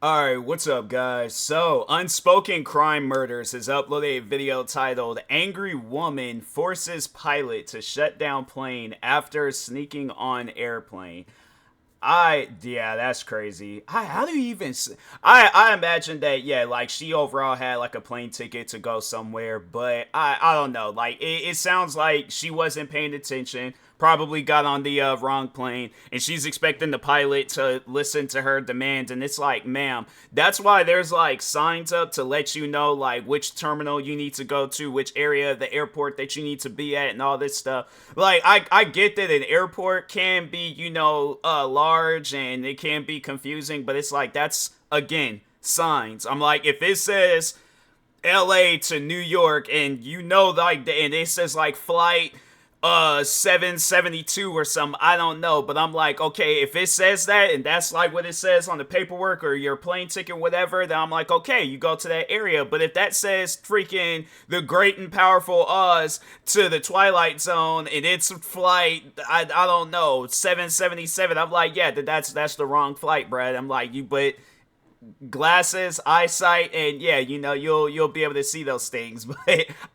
Alright, what's up guys? So, Unspoken Crime Murders has uploaded a video titled Angry Woman Forces Pilot to Shut Down Plane After Sneaking on Airplane. Yeah, that's crazy. How do you even, I imagine that, yeah, like, she overall had, like, a plane ticket to go somewhere, but I don't know, like, it sounds like she wasn't paying attention, probably got on the, wrong plane, and she's expecting the pilot to listen to her demands, and it's like, ma'am, that's why there's, like, signs up to let you know, like, which terminal you need to go to, which area of the airport that you need to be at, and all this stuff. Like, I get that an airport can be, you know, large, and it can be confusing, but it's like, that's, again, signs. I'm like, if it says LA to New York, and you know, like, and it says, like, flight 772 or something, I don't know, but I'm like, okay, if it says that, and that's like what it says on the paperwork or your plane ticket, whatever, then I'm like, okay, you go to that area. But if that says freaking the great and powerful Oz to the Twilight Zone, and it's flight, I don't know, 777, I'm like, yeah, that's the wrong flight, Brad. I'm like, but glasses, eyesight, and yeah, you know, you'll be able to see those things. But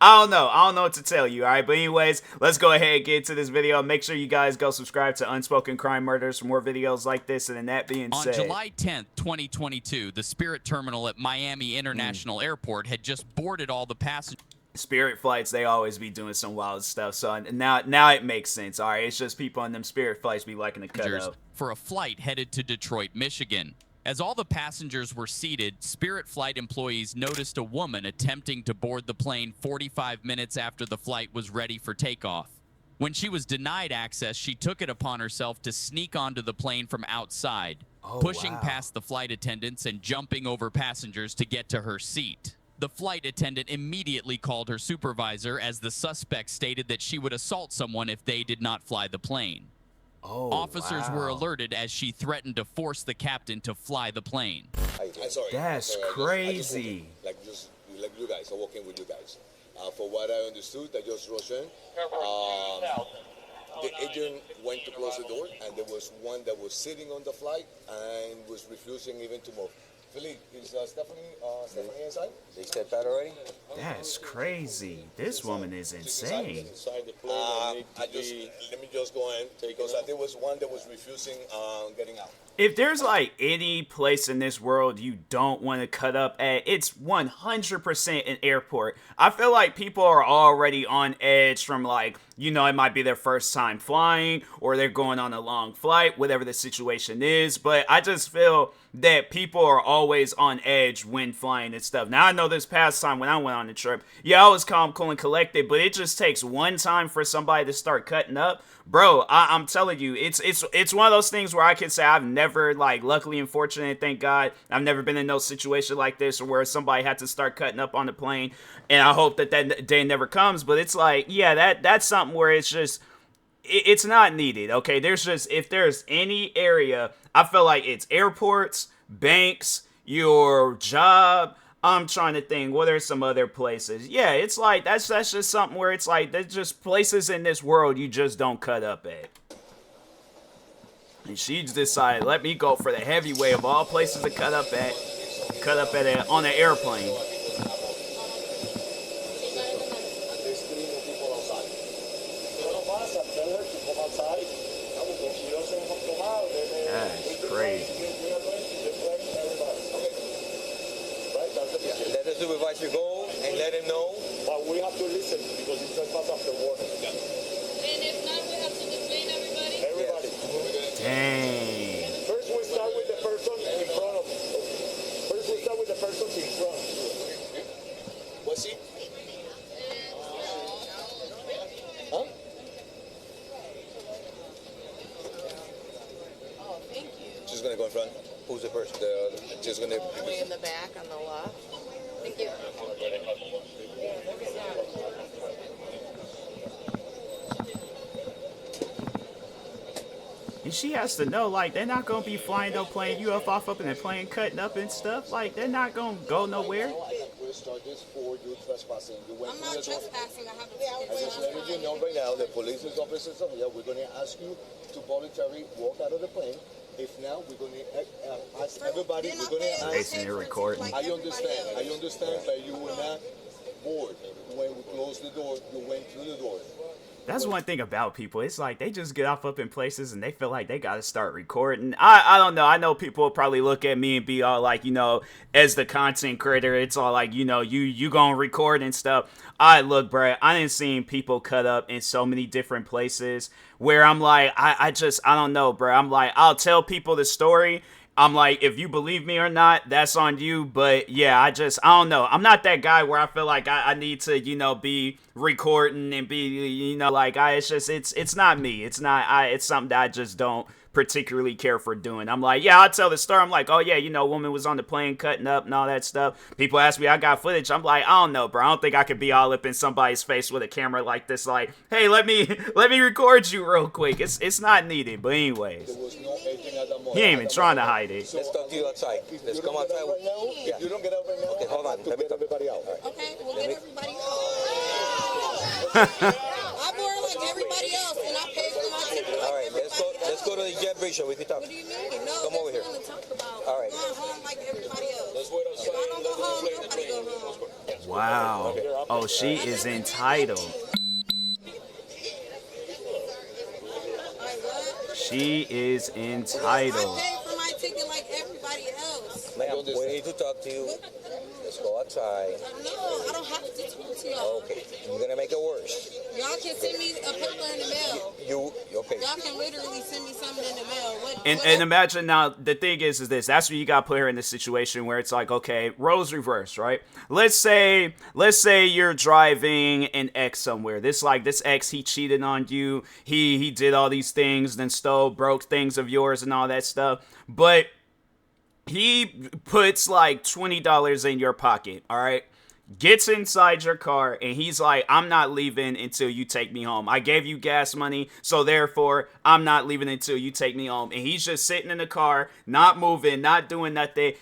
I don't know what to tell you. All right, but anyways, let's go ahead and get into this video. Make sure you guys go subscribe to Unspoken Crime Murders for more videos like this. And then that being said, on July 10th, 2022, the Spirit terminal at Miami International Airport had just boarded all the passengers. Spirit flights, they always be doing some wild stuff. So now it makes sense. All right, it's just people on them Spirit flights be liking to cut up for a flight headed to Detroit, Michigan. As all the passengers were seated, Spirit flight employees noticed a woman attempting to board the plane 45 minutes after the flight was ready for takeoff. When she was denied access, she took it upon herself to sneak onto the plane from outside, pushing past the flight attendants and jumping over passengers to get to her seat. The flight attendant immediately called her supervisor, as the suspect stated that she would assault someone if they did not fly the plane. Officers were alerted as she threatened to force the captain to fly the plane. That's crazy. Like you guys, I'm working with you guys. For what I understood, I just rushed in. The agent went to close the door, and there was one that was sitting on the flight and was refusing even to move. Philippe, is Stephanie inside? They stepped out already? That's crazy. This woman is insane. Let me just go in, because there was one that was refusing getting out. If there's like any place in this world you don't want to cut up at, it's 100% an airport. I feel like people are already on edge from, like, you know, it might be their first time flying or they're going on a long flight, whatever the situation is. But I just feel that people are always on edge when flying and stuff. Now, I know this past time when I went on the trip, yeah, I was calm, cool, and collected, but it just takes one time for somebody to start cutting up. Bro, I'm telling you, it's one of those things where I can say I've never, like, luckily and fortunate, thank God, I've never been in no situation like this or where somebody had to start cutting up on the plane, and I hope that day never comes. But it's like, yeah, that's something where it's just, it's not needed, okay? There's just, if there's any area, I feel like it's airports, banks, your job. I'm trying to think, what are some other places? Yeah, it's like, that's just something where it's like, there's just places in this world you just don't cut up at. And she decided, let me go for the heavyweight of all places to cut up at on an airplane. That's crazy. Let the supervisor go and let him know. But we have to listen because it's just part of the work. Yeah. And if not, we have to detain everybody? Everybody. Dang. First we start with the person in front of us. First we start with the person in front. What's he? Huh? Oh, thank you. She's gonna go in front. Who's the person? She's gonna Way in the back on the left. Thank you. And she has to know, like, they're not gonna be flying no plane, UFO off up in the plane, cutting up and stuff. Like, they're not gonna go nowhere. We'll start this for you trespassing. I'm not trespassing. I have a ticket. I just letting you know right now, the police officers of here, we're going to ask you to voluntarily walk out of the plane If now we're going to ask everybody, we're going to ask. Basically, you're recording. I understand, but you were not bored when we closed the door. You went through the door. That's one thing about people. It's like they just get off up in places and they feel like they got to start recording. I don't know. I know people will probably look at me and be all like, as the content creator, it's all like, you gonna record and stuff. Look, bro, I didn't see people cut up in so many different places where I'm like, I don't know, bro. I'm like, I'll tell people the story. I'm like, if you believe me or not, that's on you. But yeah, I don't know. I'm not that guy where I feel like I need to, be recording and be, like, it's not me. It's something that I just don't particularly care for doing. I'm like, yeah, I'll tell the story. I'm like, oh yeah, woman was on the plane cutting up and all that stuff. People ask me, I got footage. I'm like, I don't know, bro. I don't think I could be all up in somebody's face with a camera like this. Like, hey, let me record you real quick. It's not needed. But anyways, There was no agent at the moment. he ain't even trying to hide it. Let's talk to you outside. Let's come outside. Right now, Yeah. if you don't get out right now, Okay, hold on. I have to get everybody out. Okay, we'll get everybody out. I board like everybody else, and I paid for my ticket like All right, everybody else. let's go to the jet bridge so we can talk. What do you mean? No, Come over here. that's what I'm talk about. All right. Going home like everybody else. Let's wait If outside. I don't go home, nobody go home. Wow. Oh, she is entitled. Like what? She is I entitled. paid for my ticket like everybody else. Ma'am, we need to talk to you. Let's go outside. No, I don't have to talk to y'all. Okay, you're gonna make it worse. Y'all can send me a paper in the mail. Okay? Y'all can literally send me something in the mail. And imagine now, the thing is this. That's where you got to put her in the situation where it's like, okay, roles reverse, right? Let's say you're driving an ex somewhere. This ex, he cheated on you. He did all these things, then broke things of yours and all that stuff. But he puts like $20 in your pocket, all right? Gets inside your car and he's like, I'm not leaving until you take me home. I gave you gas money, so therefore I'm not leaving until you take me home. And he's just sitting in the car, not moving, not doing nothing.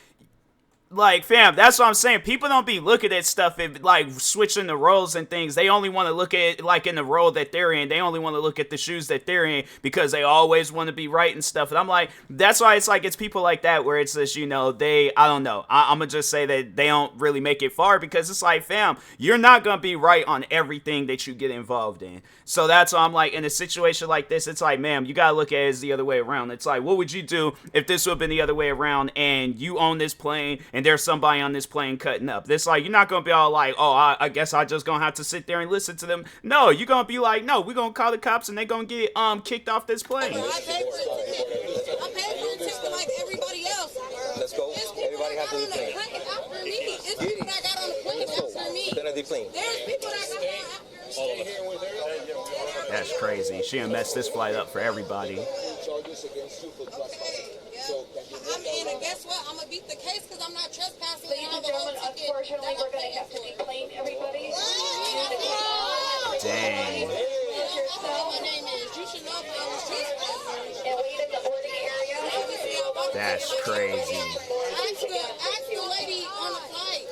Like, fam, that's what I'm saying. People don't be looking at stuff and, like, switching the roles and things. They only want to look at it, like, in the role that they're in. They only want to look at the shoes that they're in because they always want to be right and stuff. And I'm like, that's why it's like, it's people like that where it's just, I don't know. I'm going to just say that they don't really make it far because it's like, fam, you're not going to be right on everything that you get involved in. So that's why I'm like, in a situation like this, it's like, ma'am, you got to look at it as the other way around. It's like, what would you do if this would have been the other way around and you own this plane and there's somebody on this plane cutting up? This like, you're not gonna be all like, oh, I guess I just gonna have to sit there and listen to them. No, you're gonna be like, no, we're gonna call the cops and they gonna get kicked off this plane. I paid for the ticket. I paid for the ticket like everybody else. Let's go. It's people Everybody that has to got be on the clean. plane after me. It's people that got on the plane after me. Gonna be clean. There's people that got on after me. That's crazy. She done messed this flight up for everybody. Charges against you for trespassing. So can you I mean, and guess what? I'm gonna beat the case because I'm not trespassing. Ladies and gentlemen, unfortunately, we're going to have to declaim everybody. Dang. My name is. You should know if I was trespassing. And wait in the boarding area. That's crazy. Ask the lady on the flight.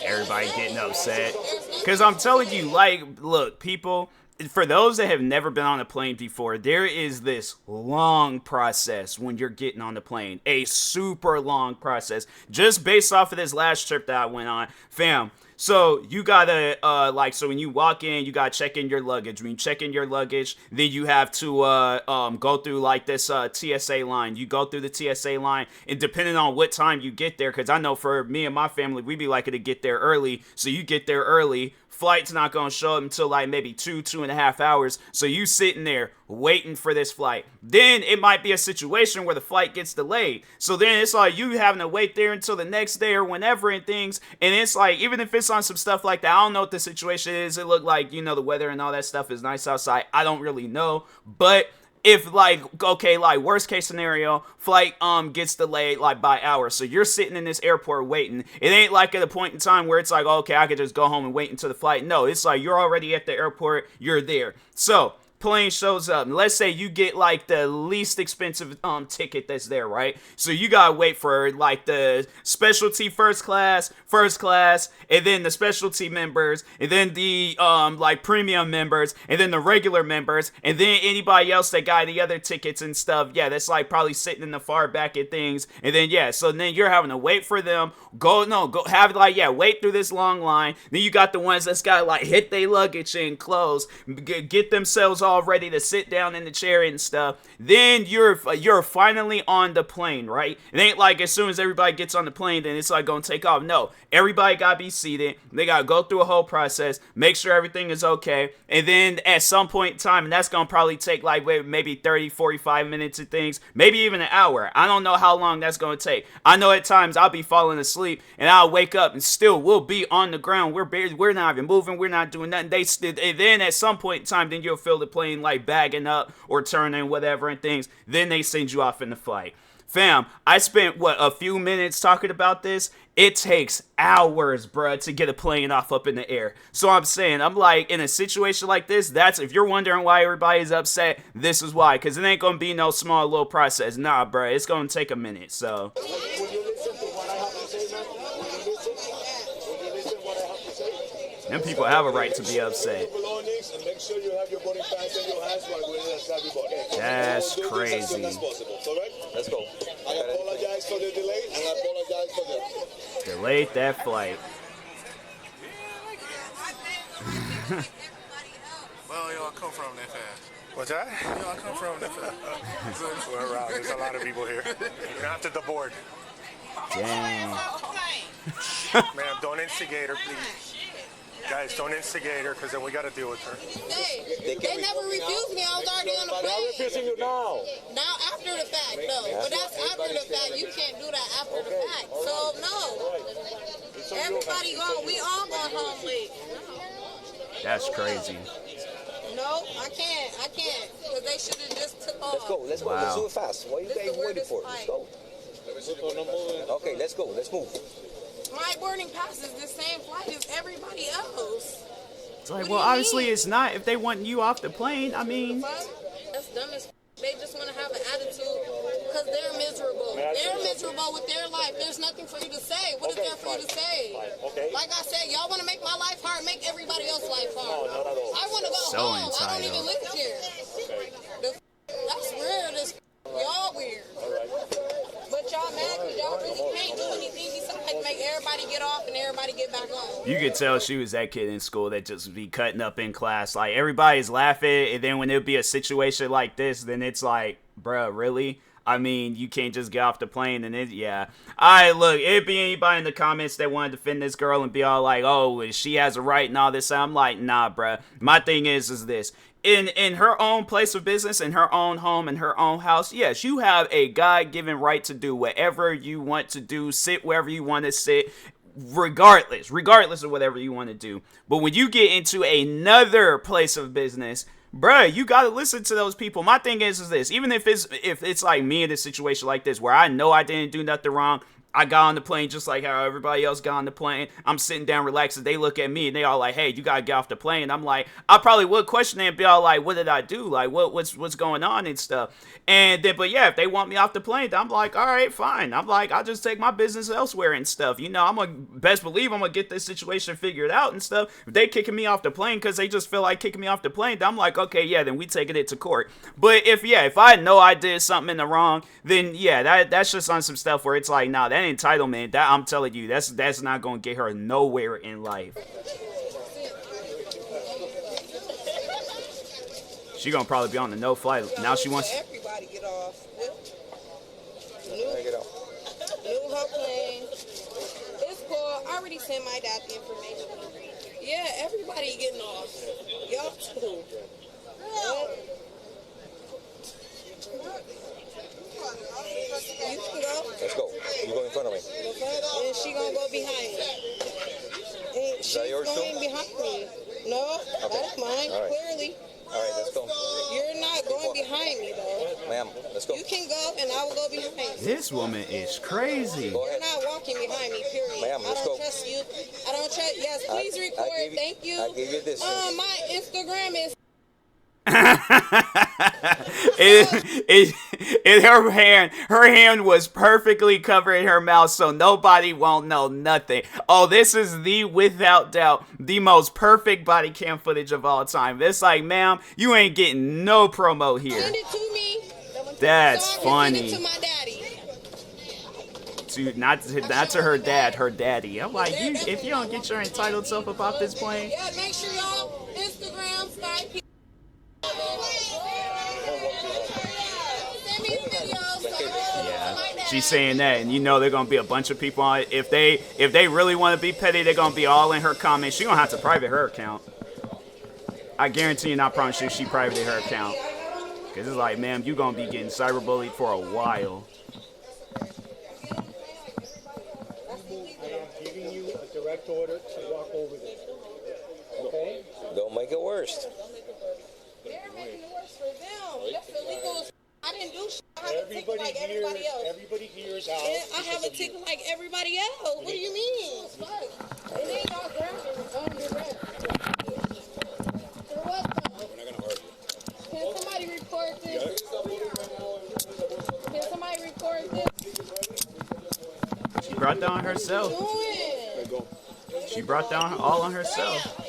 Everybody getting upset. Because I'm telling you, like, look, people, for those that have never been on a plane before, there is this long process when you're getting on the plane. A super long process. Just based off of this last trip that I went on. Fam, so you gotta, so when you walk in, you gotta check in your luggage. When you check in your luggage, then you have to, go through, like, this, TSA line. You go through the TSA line, and depending on what time you get there, because I know for me and my family, we be liking to get there early, so you get there early, flight's not gonna show up until, like, maybe 2.5 hours, so you sitting there waiting for this flight. Then it might be a situation where the flight gets delayed, so then it's like you having to wait there until the next day or whenever and things, and it's like, even if it's on some stuff like that, I don't know what the situation is. It looked like, the weather and all that stuff is nice outside. I don't really know, but if, like, okay, like, worst case scenario, flight gets delayed, like, by hours, so you're sitting in this airport waiting. It ain't like at a point in time where it's like, okay, I could just go home and wait until the flight. No, it's like you're already at the airport, you're there. So plane shows up. And let's say you get like the least expensive ticket that's there, right? So you gotta wait for like the specialty first class, and then the specialty members, and then the like premium members, and then the regular members, and then anybody else that got the other tickets and stuff. Yeah, that's like probably sitting in the far back of things. And then yeah, so then you're having to wait for them. Wait through this long line. Then you got the ones that's got like hit their luggage and clothes, get themselves all ready to sit down in the chair and stuff. Then you're finally on the plane, right? It ain't like as soon as everybody gets on the plane, then it's like gonna take off. No, everybody gotta be seated. They gotta go through a whole process, make sure everything is okay, and then at some point in time, and that's gonna probably take like maybe 30, 45 minutes of things, maybe even an hour. I don't know how long that's gonna take. I know at times I'll be falling asleep and I'll wake up and still we'll be on the ground. We're not even moving. We're not doing nothing. And then at some point in time, then you'll feel the plane like bagging up or turning, whatever, and things. Then they send you off in the flight. Fam, I spent, a few minutes talking about this? It takes hours, bruh, to get a plane off up in the air. So I'm saying, I'm like, in a situation like this, that's, if you're wondering why everybody's upset, this is why. Because it ain't going to be no small little process. Nah, bruh, it's going to take a minute, so. Will you listen to what I have to say, man? Will you listen what I have to say? Them people have a right to be upset. And make sure you have your boarding pass in your hands while we're in That's crazy. Let's go. I apologize for the delay, and I apologize for the... Delayed that flight. Well, y'all come from that fast. What's that? Y'all come from that fast. We're around. There's a lot of people here. You're gonna have to board. Dang. Ma'am, don't instigate her, please. Guys, don't instigate her, because then we got to deal with her. They never refused me. I was already on the plane. I'm refusing you now. Now after the fact, no. But that's after the fact. You can't do that after the fact. So no. Everybody going. We all going home late. That's crazy. No, I can't. Because they should have just took off. Let's go. Let's do it fast. What are you guys waiting for? Let's go. Okay, let's go. Let's move. My boarding pass is the same flight as everybody else. It's like, well, obviously it's not. If they want you off the plane, I mean. That's dumb as they just want to have an attitude because they're miserable. They're miserable with their life. There's nothing for you to say. What is there for you to say? Like I said, y'all want to make my life hard, make everybody else's life hard. I want to go home. I don't even live here. That's weird. Y'all weird. But y'all mad because y'all really can't do anything besides make everybody get off and everybody get back on. You could tell she was that kid in school that just be cutting up in class. Like, everybody's laughing, and then when it would be a situation like this, then it's like, bruh, really? I mean, you can't just get off the plane and yeah. Alright, look, it'd be anybody in the comments that want to defend this girl and be all like, oh, she has a right and all this. I'm like, nah, bruh. My thing is this. In her own place of business, in her own home, in her own house, yes, you have a God-given right to do whatever you want to do, sit wherever you want to sit, regardless of whatever you want to do. But when you get into another place of business, bruh, you gotta listen to those people. My thing is this, even if it's like me in a situation like this, where I know I didn't do nothing wrong, I got on the plane just like how everybody else got on the plane. I'm sitting down relaxing. They look at me and they all like, hey, you gotta get off the plane. I'm like, I probably would question them and be all like, what did I do? Like, what's going on and stuff. And then, but yeah, if they want me off the plane, I'm like, all right, fine. I'm like, I'll just take my business elsewhere and stuff. You know, I'm gonna best believe I'm gonna get this situation figured out and stuff. If they kicking me off the plane because they just feel like kicking me off the plane, I'm like, okay, yeah, then we taking it to court. But if I know I did something in the wrong, then yeah, that's just on some stuff where it's like, nah, that entitlement, that I'm telling you, that's not gonna get her nowhere in life. She gonna probably be on the no flight. Now she wants. Everybody get off. New her plane. It's cool. I already sent my dad the information. Yeah, everybody getting off. Y'all too. You can go. Let's go. You go in front of me. And she gonna go behind me. And she's going behind me. No, that's mine, All right. clearly. All right, let's go. You're not going behind me, though. Ma'am, let's go. You can go, and I will go behind you. This woman is crazy. Go You're ahead. not walking behind me, period. Ma'am, let's I don't go. trust you. I don't trust. Yes, please record. Thank you. I gave you this. My Instagram is. her hand was perfectly covering her mouth, so nobody won't know nothing. Oh, this is without doubt, the most perfect body cam footage of all time. It's like, ma'am, you ain't getting no promo here. Send it to me. That's so funny. Send it to my daddy. Not to her dad, her daddy. I'm like, if you don't get your entitled self up off this plane. Yeah, make sure y'all Instagram, Skype. Send me the videos. Yeah, she's saying that, and you know they're gonna be a bunch of people on it. If they really want to be petty, they're gonna be all in her comments. She gonna have to private her account. I guarantee you, not promise you, she privated her account. Cause it's like, ma'am, you gonna be getting cyberbullied for a while. Direct order to walk over there. Okay? Don't make it worse. They're making it worse for them. That's illegal. I didn't do shit. I have a ticket like everybody else. Everybody here is out. I have a ticket like everybody else. What do you mean? And they all grabbing me. There was some. We're not gonna argue. Can somebody record this? Can somebody record this? She brought down herself. She brought down all on herself.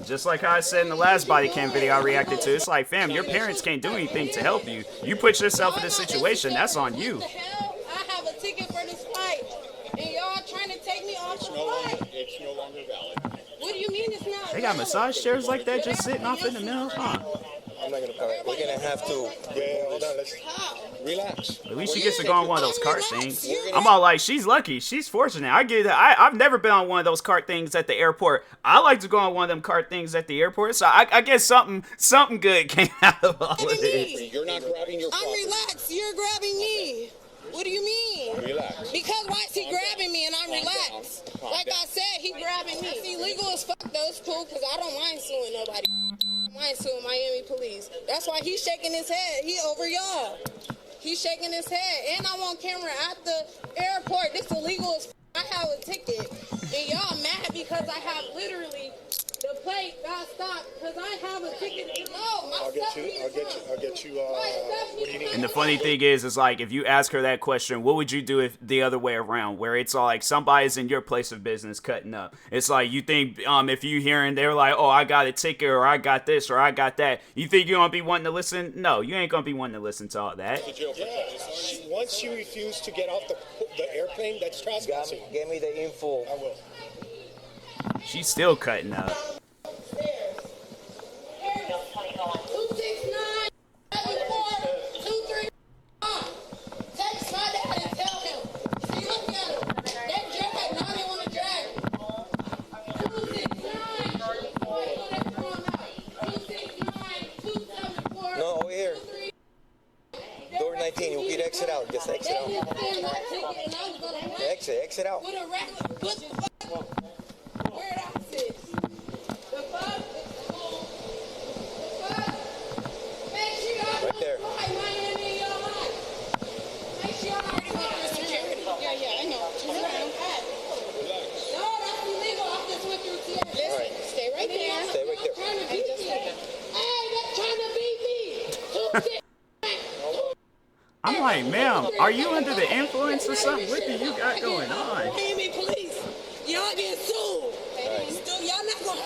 Just like how I said in the last body cam video I reacted to, it's like, fam, your parents can't do anything to help you. You put yourself in this situation, that's on you. What the hell? I have a ticket for this flight, and y'all trying to take me off the flight. It's no longer valid. What do you mean it's not? They got massage chairs like that just sitting off in the middle, huh? I'm not gonna cover it. We're gonna have to. Yeah, hold on. Let's How? relax. At least she gets to go on one of those cart things. I'm all like, she's lucky. She's fortunate. I get it. I've never been on one of those cart things at the airport. I like to go on one of them cart things at the airport. So I guess something good came out of all of it. You're not grabbing your property. I'm relaxed. You're grabbing me. What do you mean? Relax. Because why is he grabbing me and I'm relaxed? Like I said, he grabbing me. It's illegal as fuck though. It's cool because I don't mind suing nobody. I don't mind suing Miami police. That's why he's shaking his head. He over y'all. He's shaking his head. And I'm on camera at the airport. This illegal as fuck. I have a ticket. And y'all mad because I have literally the plate got stopped because I have a ticket. No, I'll get you, what do you need? And the funny thing is like, if you ask her that question, what would you do if the other way around, where it's like somebody's in your place of business cutting up? It's like, you think if you hearing they're like, oh, I got a ticket, or I got this, or I got that, you think you're gonna be wanting to listen? No, you ain't gonna be wanting to listen to all that. Yeah. Once you refuse to get off the airplane, that's trespassing. Give me the info. I will. She's still cutting up. 269 Text my dad and tell him. See, look at him. That drag, now they want to drag. 269 274. No, over here. Door 19. You can exit out. Just exit out. Exit out. With a regular, what the fuck? Where that sit? The fuck? Right there. Yeah, I know. Turn around. No, that's illegal. I just went through TS. Listen, stay right there. Stay right there. Trying to beat me. Hey, they're trying to beat me. I'm like, ma'am, are you under the influence or something? What do you got going on? Miami police. Y'all getting sued. Still, y'all not gonna.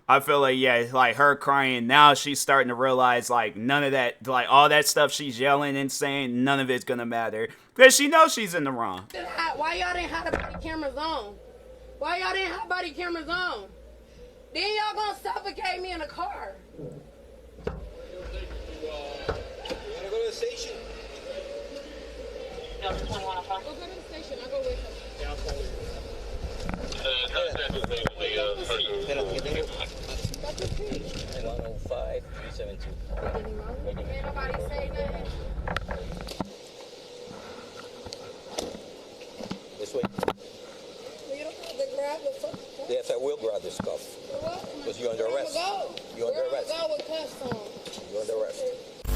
I feel like, yeah, like her crying now, she's starting to realize like none of that, like all that stuff she's yelling and saying, none of it's gonna matter because she knows she's in the wrong. Why y'all didn't have the body cameras on? Why y'all didn't have body cameras on? Then y'all gonna suffocate me in a car. You wanna go to the station? Go to the station. I'll go with him. Yeah, I'll call you. Espérate, 105 372. Can't nobody say nothing. This way. You don't have to grab the fuck. Yes, I will grab this stuff. Because you're under arrest. You're under arrest. You're under arrest.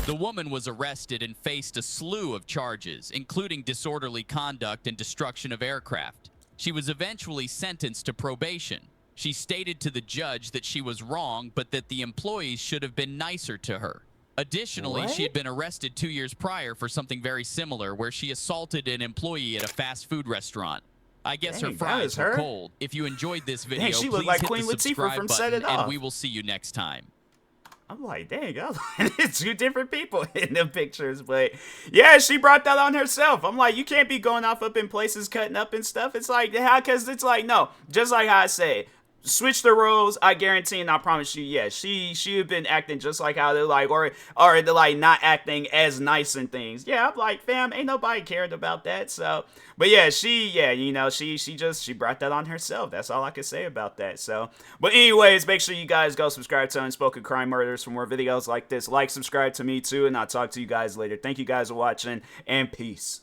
The woman was arrested and faced a slew of charges, including disorderly conduct and destruction of aircraft. She was eventually sentenced to probation. She stated to the judge that she was wrong, but that the employees should have been nicer to her. Additionally, she had been arrested 2 years prior for something very similar, where she assaulted an employee at a fast food restaurant. I guess her fries were cold. If you enjoyed this video, she please looked like hit Queen the Latifah subscribe from button, Set It Off. and we will see you next time. I'm like, dang, it's two different people in the pictures. But yeah, she brought that on herself. I'm like, you can't be going off up in places, cutting up and stuff. It's like, how? Because it's like, no, just like how I say, switch the roles. I guarantee and I promise you, yeah, she had been acting just like how they're like, or they're like not acting as nice and things. Yeah, I'm like, fam, ain't nobody cared about that. So, but yeah, she brought that on herself. That's all I can say about that. So, but anyways, make sure you guys go subscribe to Unspoken Crime Murders for more videos like this. Like, subscribe to me too, and I'll talk to you guys later. Thank you guys for watching, and peace.